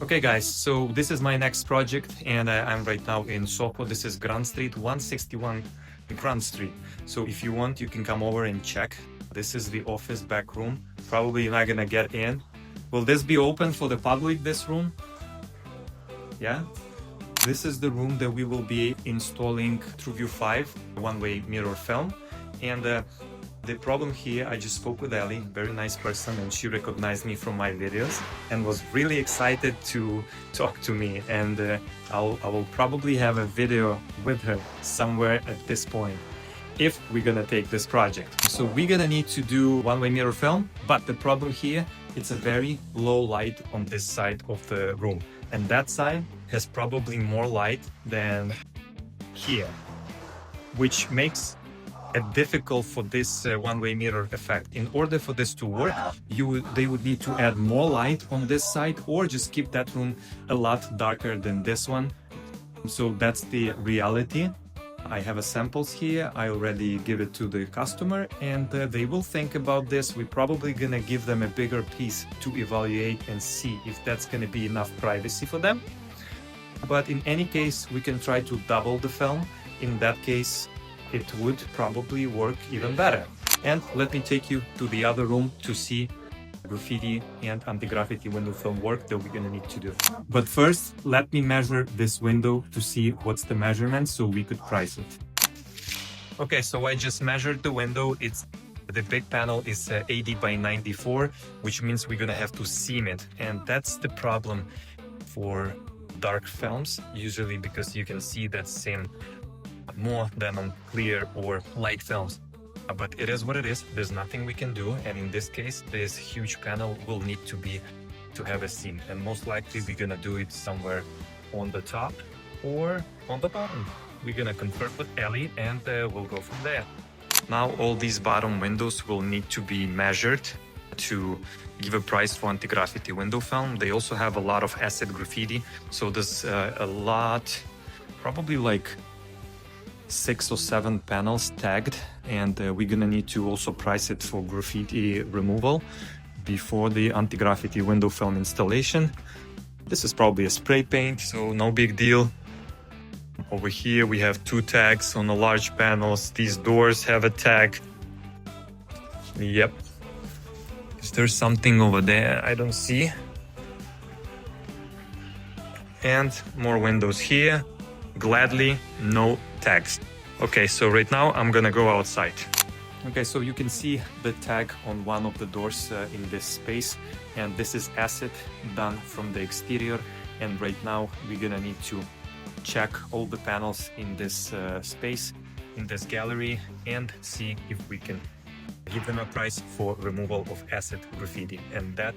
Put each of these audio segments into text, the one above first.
Okay guys, so this is my next project and I'm right now in Soho. This is Grand Street, 161 Grand Street. So if you want, you can come over and check. This is the office back room. Probably you're not gonna get in. Will this be open for the public, this room? Yeah? This is the room that we will be installing TrueView 5 one-way mirror film. And the problem here, I just spoke with Ellie, very nice person, and she recognized me from my videos and was really excited to talk to me. And I will probably have a video with her somewhere at this point if we're gonna take this project. So we're gonna need to do one-way mirror film, but the problem here, it's a very low light on this side of the room. And that side has probably more light than here, which makes it difficult for this one-way mirror effect. In order for this to work, they would need to add more light on this side or just keep that room a lot darker than this one. So that's the reality. I have a samples here. I already give it to the customer and they will think about this. We're probably gonna give them a bigger piece to evaluate and see if that's gonna be enough privacy for them. But in any case, we can try to double the film. In that case, it would probably work even better. And let me take you to the other room to see graffiti and anti-graffiti window film work that we're gonna need to do. But first, let me measure this window to see what's the measurement so we could price it. Okay, so I just measured the window. The big panel is 80 by 94, which means we're gonna have to seam it. And that's the problem for dark films, usually because you can see that seam more than on clear or light films. But it is what it is. There's nothing we can do, and in this case this huge panel will need to have a seam, and most likely we're gonna do it somewhere on the top or on the bottom. We're gonna confer with Ellie and we'll go from there. Now all these bottom windows will need to be measured to give a price for anti-graffiti window film. They also have a lot of acid graffiti, so there's a lot, probably like 6 or 7 panels tagged, and we're gonna need to also price it for graffiti removal before the anti-graffiti window film installation. This is probably a spray paint, so no big deal. Over here we have 2 tags on the large panels. These doors have a tag. Yep. Is there something over there I don't see? And more windows here. Gladly, no tags. Okay, so right now I'm gonna go outside. Okay, so you can see the tag on one of the doors in this space, and this is acid done from the exterior. And right now we're gonna need to check all the panels in this space, in this gallery, and see if we can give them a price for removal of acid graffiti. And that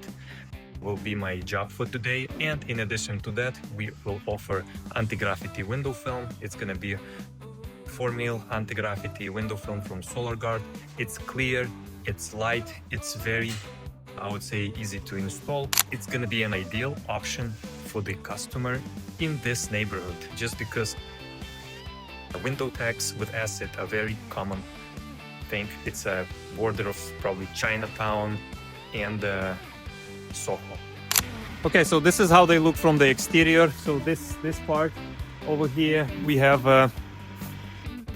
will be my job for today. And in addition to that, we will offer anti-graffiti window film. It's gonna be 4mm anti-graffiti window film from SolarGuard. It's clear, it's light, it's very, I would say, easy to install. It's gonna be an ideal option for the customer in this neighborhood, just because window tags with acid are very common thing. It's a border of probably Chinatown and Soho. Okay, so this is how they look from the exterior. So this part over here, we have a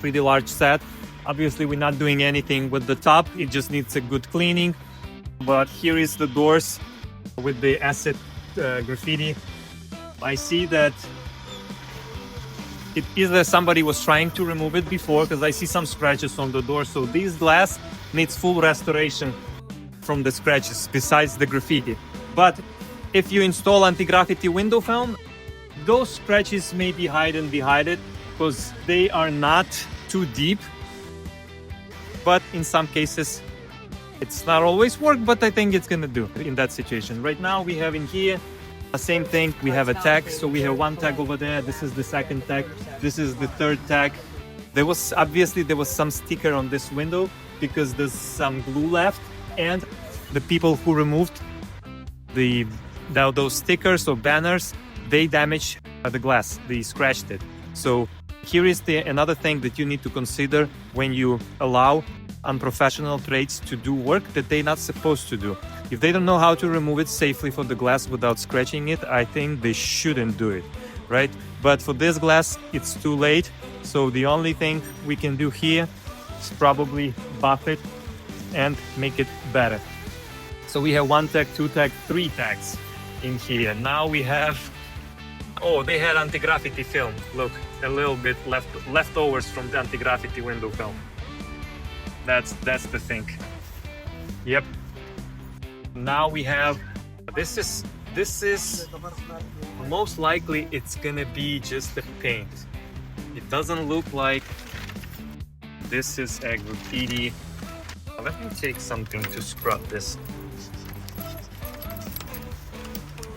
pretty large set. Obviously we're not doing anything with the top, it just needs a good cleaning. But here is the doors with the acid graffiti. I see that it either somebody was trying to remove it before, because I see some scratches on the door. So this glass needs full restoration from the scratches besides the graffiti. But if you install anti-graffiti window film, those scratches may be hidden behind it because they are not too deep. But in some cases, it's not always work, but I think it's gonna do in that situation. Right now we have in here the same thing. We have a tag, so we have 1 tag over there. This is the 2nd tag. This is the 3rd tag. There was some sticker on this window because there's some glue left, and the people who removed those stickers or banners, they damaged the glass, they scratched it. So here is another thing that you need to consider when you allow unprofessional trades to do work that they're not supposed to do. If they don't know how to remove it safely for the glass without scratching it, I think they shouldn't do it, right? But for this glass, it's too late. So the only thing we can do here is probably buff it and make it better. So we have 1 tag, 2 tag, 3 tags in here. Now we have, oh, they had anti-graffiti film. Look, a little bit leftovers from the anti-graffiti window film. That's the thing. Yep. Now we have, this is most likely it's gonna be just the paint. It doesn't look like this is a graffiti. Let me take something to scrub this.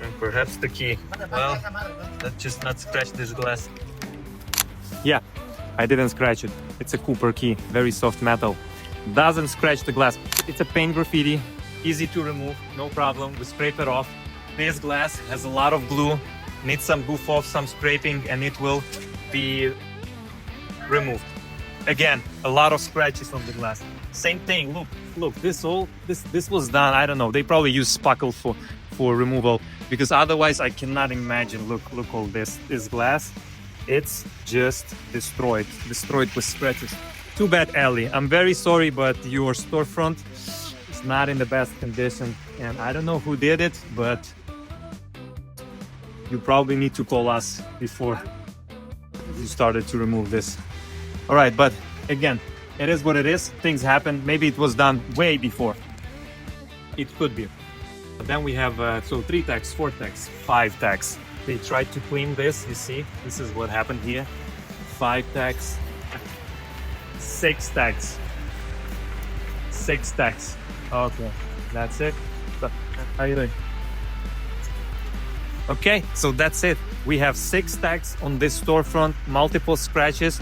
And perhaps the key. Well, let's just not scratch this glass. Yeah, I didn't scratch it. It's a Cooper key, very soft metal. Doesn't scratch the glass. It's a paint graffiti, easy to remove, no problem. We scrape it off. This glass has a lot of glue, needs some goof off, some scraping, and it will be removed. Again, a lot of scratches on the glass. Same thing. Look. This was done. I don't know. They probably use spackle for removal, because otherwise I cannot imagine. Look all this glass. It's just destroyed with scratches. Too bad, Ellie. I'm very sorry, but your storefront is not in the best condition, and I don't know who did it, but you probably need to call us before you started to remove this. All right, but again, it is what it is. Things happen. Maybe it was done way before. It could be. But then we have so 3 tags, 4 tags, 5 tags. They tried to clean this. You see, this is what happened here. 5 tags, 6 tags, 6 tags. Okay, that's it. So, how are you doing? Okay, so that's it. We have 6 tags on this storefront, multiple scratches.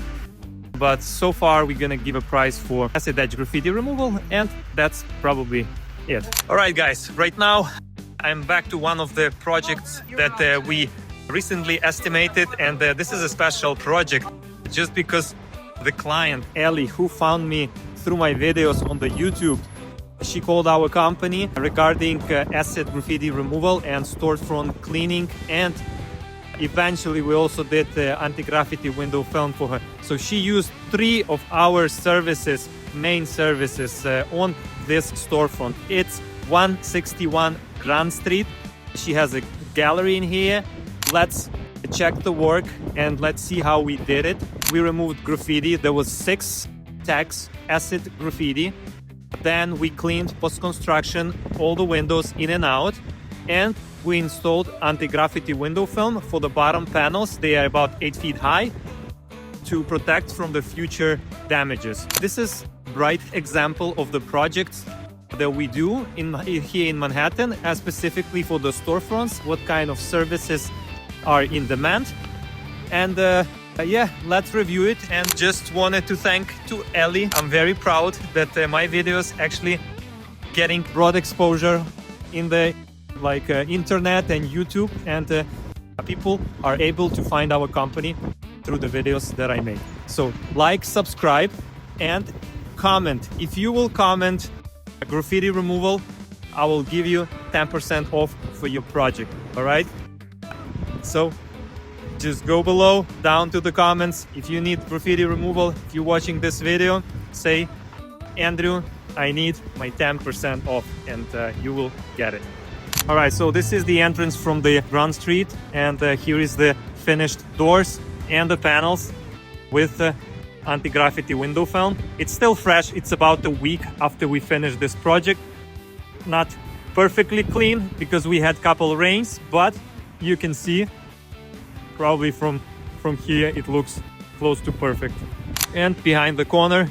But so far we're gonna give a price for acid edge graffiti removal, and that's probably it. All right, guys, right now I'm back to one of the projects that we recently estimated, and this is a special project just because the client, Ellie, who found me through my videos on the YouTube, she called our company regarding acid graffiti removal and storefront cleaning, and eventually we also did anti-graffiti window film for her. So she used 3 of our services, main services on this storefront. It's 161 Grand Street. She has a gallery in here. Let's check the work and let's see how we did it. We removed graffiti. There was 6 tags, acid graffiti. Then we cleaned post-construction all the windows in and out, and we installed anti-graffiti window film for the bottom panels. They are about 8 feet high to protect from the future damages. This is a bright example of the projects that we do here in Manhattan, specifically for the storefronts, what kind of services are in demand. And yeah, let's review it. And just wanted to thank to Ellie. I'm very proud that my videos actually getting broad exposure in the internet and YouTube, and people are able to find our company through the videos that I make. So like, subscribe, and comment. If you will comment graffiti removal, I will give you 10% off for your project. All right, so just go below, down to the comments. If you need graffiti removal, if you're watching this video, say, Andrew, I need my 10% off, and you will get it. All right, so this is the entrance from the Grand Street, and here is the finished doors and the panels with anti-graffiti window film. It's still fresh. It's about a week after we finished this project. Not perfectly clean because we had couple rains, but you can see probably from here it looks close to perfect. And behind the corner,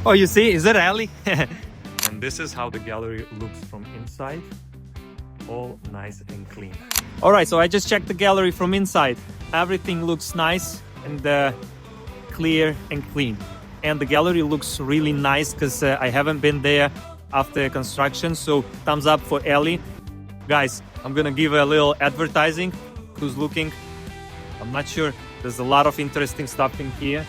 oh, you see, is that alley? And this is how the gallery looks from inside. All nice and clean. All right, so I just checked the gallery from inside. Everything looks nice and clear and clean. And the gallery looks really nice because I haven't been there after construction. So thumbs up for Ellie. Guys, I'm gonna give a little advertising. Who's looking? I'm not sure There's a lot of interesting stuff in here.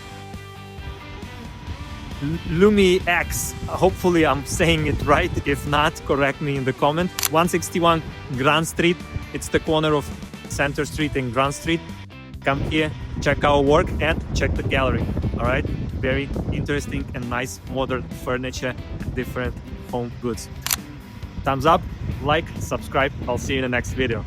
Lumi X, hopefully I'm saying it right. If not, correct me in the comment. 161 Grand Street. It's the corner of Center Street and Grand Street. Come here, check our work and check the gallery. All right, very interesting and nice modern furniture, different home goods. Thumbs up, like, subscribe. I'll see you in the next video.